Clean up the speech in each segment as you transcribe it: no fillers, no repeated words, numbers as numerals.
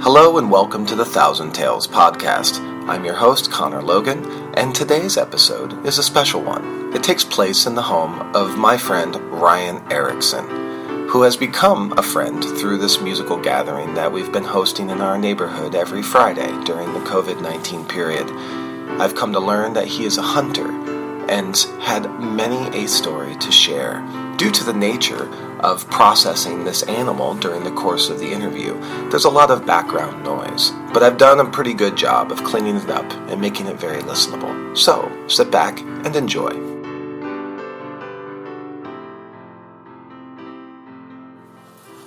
Hello and welcome to the Thousand Tales podcast. I'm your host, Connor Logan, and today's episode is a special one. It takes place in the home of my friend Ryan Eriksson, who has become a friend through this musical gathering that we've been hosting in our neighborhood every Friday during the COVID-19 period. I've come to learn that he is a hunter and had many a story to share. Due to the nature of processing this animal during the course of the interview, there's a lot of background noise, but I've done a pretty good job of cleaning it up and making it very listenable. So, sit back and enjoy.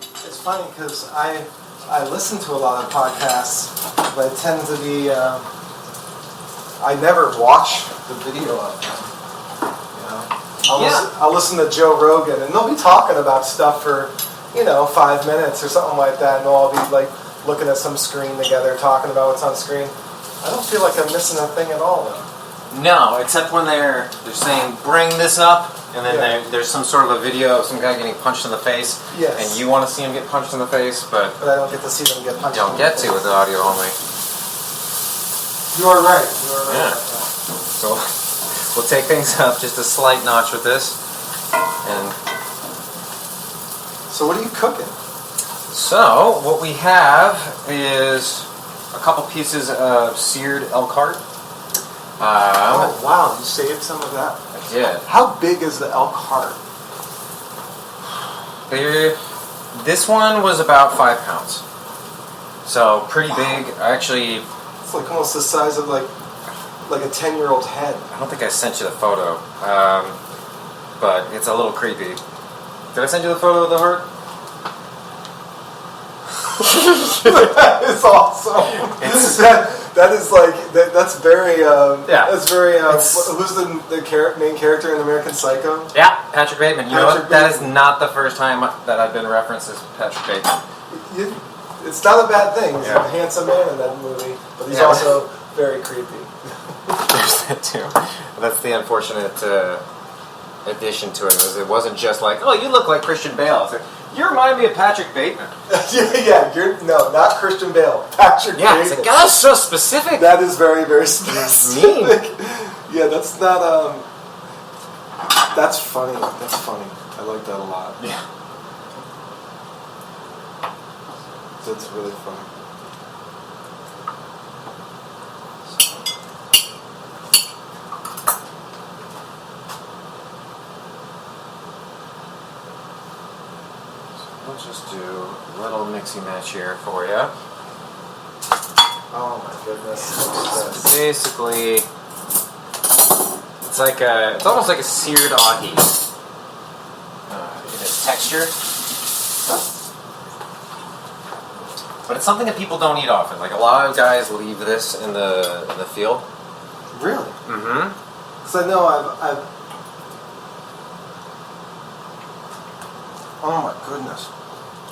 It's funny because I listen to a lot of podcasts, but I tend to be, I never watch the video of them. I'll listen to Joe Rogan, and they'll be talking about stuff for, 5 minutes or something like that, and I'll be like looking at some screen together, talking about what's on screen. I don't feel like I'm missing a thing at all, though. No, except when they're saying, bring this up, and then there's some sort of a video of some guy getting punched in the face, yes. And you want to see him get punched in the face, but I don't get to see them get punched. You don't get to with the audio only. You are right. Yeah. So we'll take things up just a slight notch with this. And so what are you cooking? So what we have is a couple pieces of seared elk heart. Oh wow! You saved some of that. I did. How big is the elk heart? This one was about 5 pounds. So pretty big. Actually, it's like almost the size of like a 10-year-old head. I don't think I sent you the photo, but it's a little creepy. Did I send you the photo of the heart? That is awesome. That is like that's very That's very. Who's the main character in American Psycho? Yeah, Patrick Bateman. You know what? That is not the first time that I've been referenced as Patrick Bateman. It's not a bad thing. He's a handsome man in that movie, but he's also very creepy. There's that too. That's the unfortunate addition to it. It wasn't just like, oh, you look like Christian Bale. It's like, you remind me of Patrick Bateman. No, not Christian Bale. Patrick Bateman. Yeah, it's like, God, that's so specific. That is very, very specific. Yeah, that's not, that's funny. That's funny. I like that a lot. Yeah. That's really funny. We'll just do a little mixy match here for you. Oh my goodness. Basically, it's almost like a seared ahi in its texture. But it's something that people don't eat often. Like a lot of guys leave this in the field. Really? Mm-hmm. Because I know I've. Oh my goodness.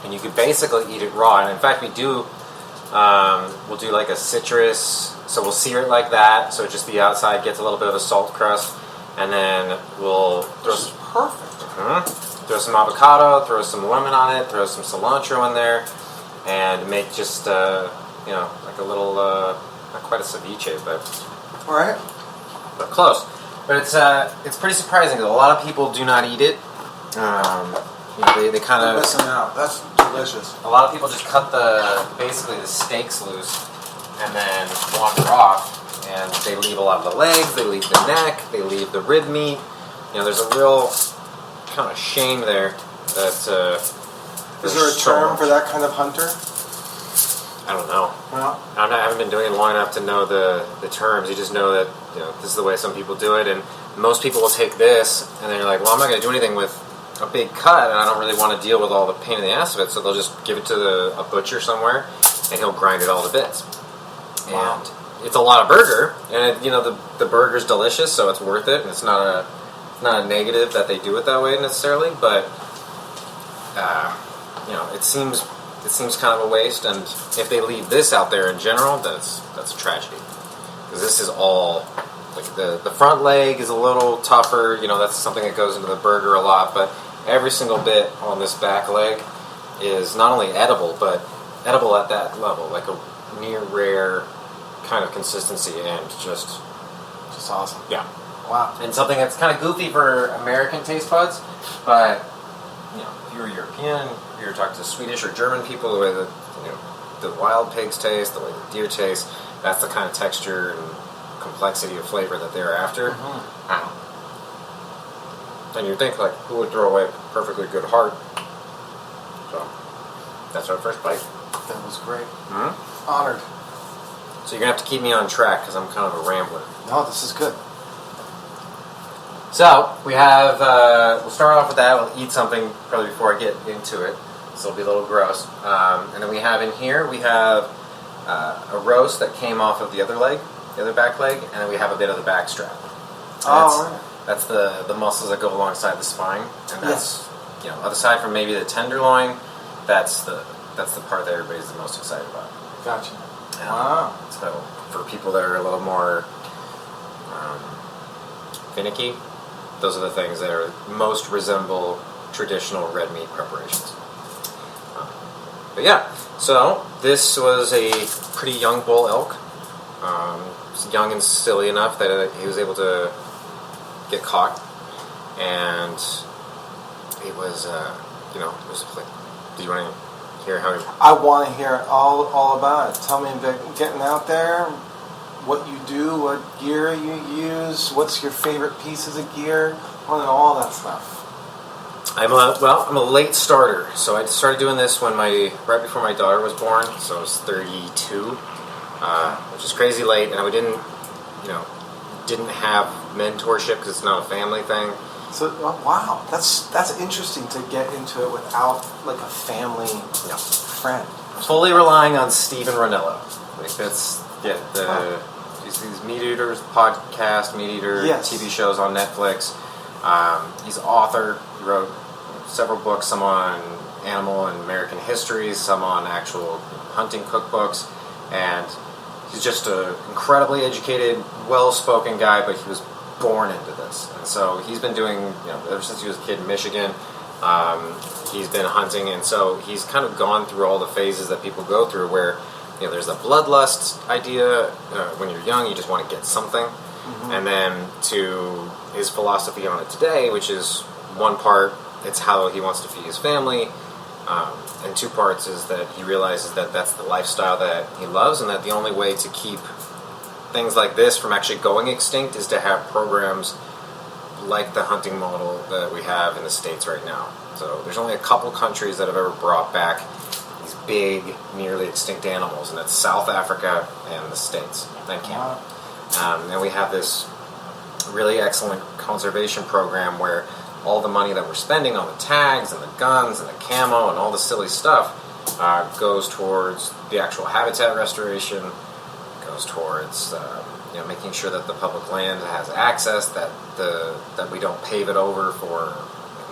And you could basically eat it raw. And in fact, we'll do like a citrus, so we'll sear it like that, so just the outside gets a little bit of a salt crust, and then we'll throw some, perfect. Throw some avocado, throw some lemon on it, throw some cilantro in there, and make just like a little not quite a ceviche, but close. But it's pretty surprising because a lot of people do not eat it. They kind of missing out. That's delicious. A lot of people just cut basically the steaks loose and then wander off, and they leave a lot of the legs, they leave the neck, they leave the rib meat. There's a real kind of shame there that. Is there a term for that kind of hunter? I don't know. Well, I haven't been doing it long enough to know the terms. You just know that this is the way some people do it, and most people will take this and then you're like, well, I'm not going to do anything with a big cut, and I don't really want to deal with all the pain in the ass of it, so they'll just give it to a butcher somewhere, and he'll grind it all to bits. Wow. And it's a lot of burger, and the burger's delicious, so it's worth it, and it's not a negative that they do it that way necessarily, but it seems kind of a waste, and if they leave this out there in general, that's a tragedy, because this is all. Like the front leg is a little tougher, that's something that goes into the burger a lot, but every single bit on this back leg is not only edible, but edible at that level, like a near rare kind of consistency, and just awesome. Yeah. Wow. And something that's kind of goofy for American taste buds, but if you're European, if you're talking to Swedish or German people, the way that the wild pigs taste, the way the deer taste, that's the kind of texture and complexity of flavor that they're after. And you think, like, who would throw away a perfectly good heart? So that's our first bite. That was great. Mm-hmm. Honored. So you're gonna have to keep me on track because I'm kind of a rambler. No, this is good. So we have. We'll start off with that. We'll eat something probably before I get into it. So it'll be a little gross. And then we have in here, we have a roast that came off of the other leg, the other back leg, and then we have a bit of the back strap. That's the muscles that go alongside the spine, and that's aside from maybe the tenderloin, that's the part that everybody's the most excited about. Gotcha. Wow. So for people that are a little more finicky, those are the things that are most resemble traditional red meat preparations. But yeah, so this was a pretty young bull elk. He's young and silly enough that he was able to get caught, and it was, it was like, do you want to hear how I want to hear all about it. Tell me about getting out there, what you do, what gear you use, what's your favorite pieces of gear, I want to know all that stuff. I'm a late starter, so I started doing this right before my daughter was born, so I was 32, which is crazy late, and we didn't have mentorship because it's not a family thing. So wow, that's interesting to get into it without like a family friend. Totally relying on Steven Ranello. Like that's these Meat Eaters podcast, Meat Eater TV shows on Netflix. He's an author. He wrote several books, some on animal and American history, some on actual hunting cookbooks, and he's just an incredibly educated, well-spoken guy, but he was born into this. And so he's been doing, ever since he was a kid in Michigan, he's been hunting, and so he's kind of gone through all the phases that people go through where, there's the bloodlust idea. When you're young, you just want to get something. Mm-hmm. And then to his philosophy on it today, which is one part, it's how he wants to feed his family, and two parts is that he realizes that that's the lifestyle that he loves, and that the only way to keep things like this from actually going extinct is to have programs like the hunting model that we have in the States right now. So there's only a couple countries that have ever brought back these big, nearly extinct animals, and that's South Africa and the States, and Canada. And we have this really excellent conservation program where all the money that we're spending on the tags and the guns and the camo and all the silly stuff goes towards the actual habitat restoration, goes towards making sure that the public land has access, that we don't pave it over for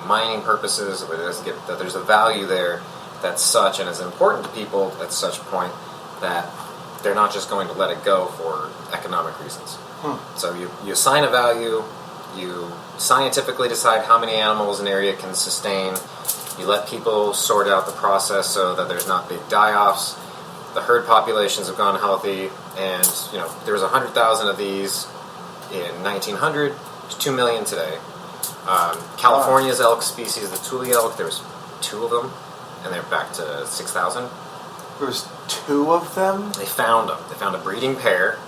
mining purposes, that there's a value there that's such and is important to people at such a point that they're not just going to let it go for economic reasons. So you assign a value, you scientifically decide how many animals an area can sustain, you let people sort out the process so that there's not big die-offs. The herd populations have gone healthy, and there was 100,000 of these in 1900 to 2 million today. California's elk species, the Tule elk, there's 2 of them, and they're back to 6,000. There's 2 of them? They found them. They found a breeding pair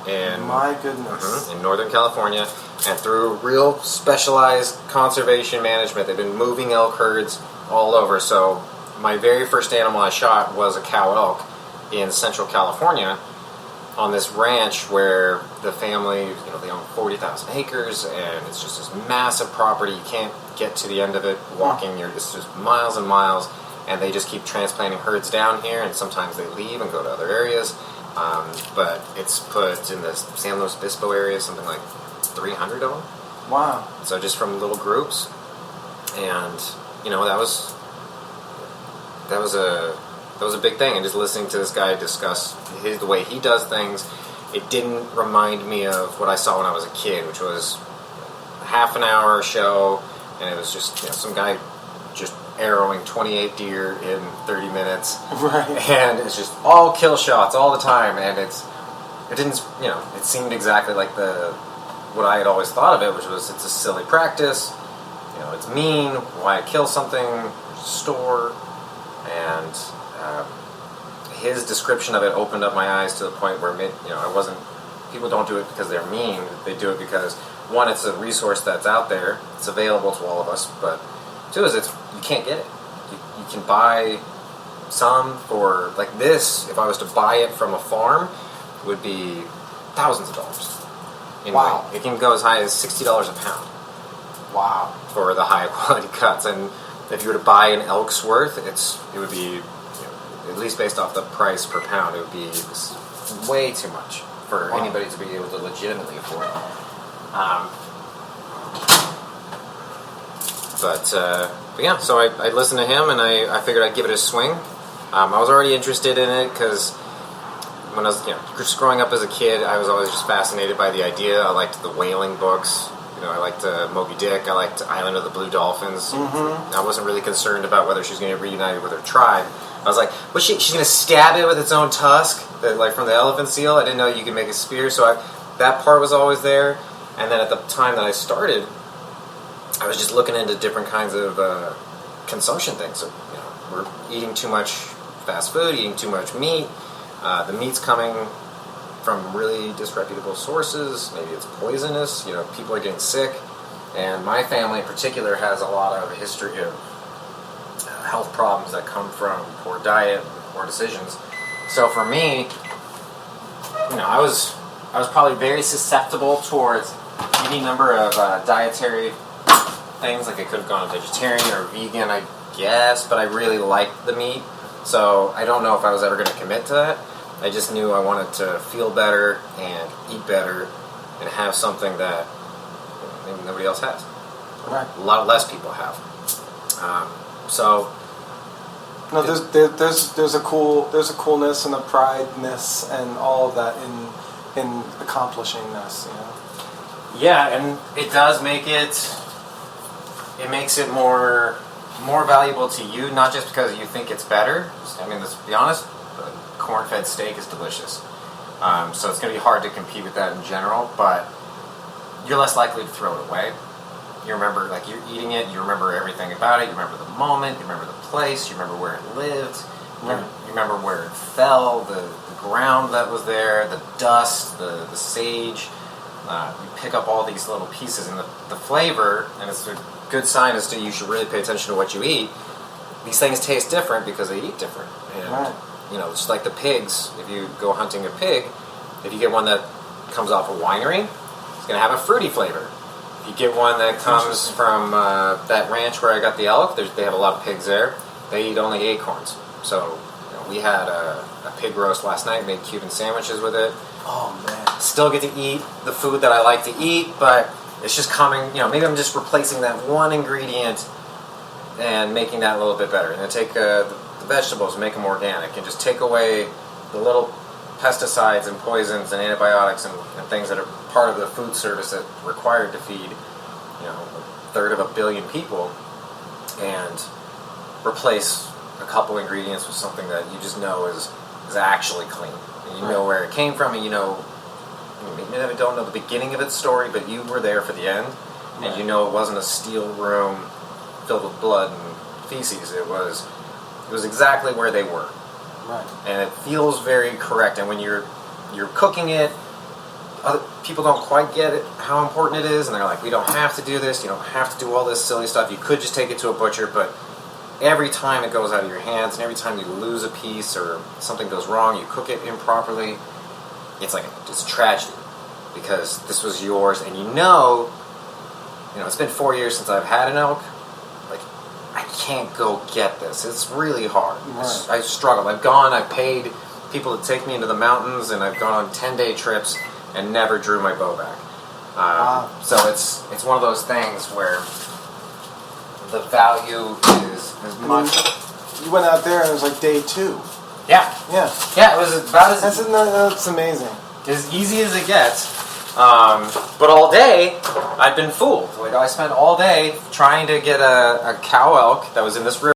in my goodness, in Northern California, and through real specialized conservation management, they've been moving elk herds all over. So my very first animal I shot was a cow elk in Central California on this ranch where the family, they own 40,000 acres, and it's just this massive property. You can't get to the end of it walking. It's just miles and miles, and they just keep transplanting herds down here, and sometimes they leave and go to other areas. But it's put in the San Luis Obispo area, something like 300 of them. Wow. So just from little groups, and that was a big thing. And just listening to this guy discuss the way he does things, it didn't remind me of what I saw when I was a kid, which was a half an hour show, and it was just some guy just arrowing 28 deer in 30 minutes. Right. And it's just all kill shots all the time, and it didn't, it seemed exactly like what I had always thought of it, which was it's a silly practice, it's mean, why kill something, store, and his description of it opened up my eyes to the point where, people don't do it because they're mean, they do it because, one, it's a resource that's out there, it's available to all of us, but two is you can't get it. You can buy some for, like this, if I was to buy it from a farm, would be thousands of dollars. Wow. It can go as high as $60 a pound. Wow. For the high quality cuts. And if you were to buy an elk's worth, it would be, at least based off the price per pound, it would be way too much for anybody to be able to legitimately afford. But yeah, so I listened to him, and I figured I'd give it a swing. I was already interested in it because when I was just growing up as a kid, I was always just fascinated by the idea. I liked the whaling books. I liked Moby Dick. I liked Island of the Blue Dolphins. Mm-hmm. I wasn't really concerned about whether she's going to get reunited with her tribe. I was like, she's going to stab it with its own tusk, like from the elephant seal? I didn't know you could make a spear, so that part was always there. And then at the time that I started, I was just looking into different kinds of consumption things. So, we're eating too much fast food, eating too much meat. The meat's coming from really disreputable sources. Maybe it's poisonous. People are getting sick. And my family in particular has a lot of history of health problems that come from poor diet, poor decisions. So for me, I was probably very susceptible towards any number of dietary things. Like I could have gone vegetarian or vegan, I guess, but I really liked the meat. So I don't know if I was ever going to commit to that. I just knew I wanted to feel better and eat better and have something that maybe nobody else has. Right. A lot less people have. No, there's a coolness and a prideness and all of that in accomplishing this. Yeah, and it does make it makes it more valuable to you, not just because you think it's better. I mean, let's be honest. Corn-fed steak is delicious. So it's going to be hard to compete with that in general, but you're less likely to throw it away. You remember, you're eating it, you remember everything about it, you remember the moment, you remember the place, you remember where it lived, you remember where it fell, the ground that was there, the dust, the sage. You pick up all these little pieces, and the flavor, and it's a good sign as to you should really pay attention to what you eat. These things taste different because they eat different. And, just like the pigs, if you go hunting a pig, if you get one that comes off a winery, it's going to have a fruity flavor. If you get one that comes from that ranch where I got the elk, they have a lot of pigs there. They eat only acorns. So we had a pig roast last night, made Cuban sandwiches with it. Oh, man. Still get to eat the food that I like to eat, but it's just coming, maybe I'm just replacing that one ingredient and making that a little bit better. And then take the vegetables, make them organic, and just take away the little pesticides and poisons and antibiotics and things that are part of the food service that's required to feed, a third of a billion people, and replace a couple ingredients with something that you just know is actually clean. And you know where it came from, and maybe you don't know the beginning of its story, but you were there for the end, and you know it wasn't a steel room filled with blood and feces. It was exactly where they were. Right. And it feels very correct. And when you're cooking it, other people don't quite get it, how important it is, and they're like, we don't have to do this, you don't have to do all this silly stuff, you could just take it to a butcher, but every time it goes out of your hands, and every time you lose a piece or something goes wrong, you cook it improperly, it's a tragedy, because this was yours, and it's been 4 years since I've had an elk. I can't go get this. It's really hard. Right. I struggled. I've paid people to take me into the mountains, and I've gone on 10-day trips and never drew my bow back. So it's one of those things where the value is as much. You went out there and it was like day 2. Yeah. Yeah. Yeah, it was about as... That's amazing. As easy as it gets, But all day, I'd been fooled. Like, I spent all day trying to get a cow elk that was in this river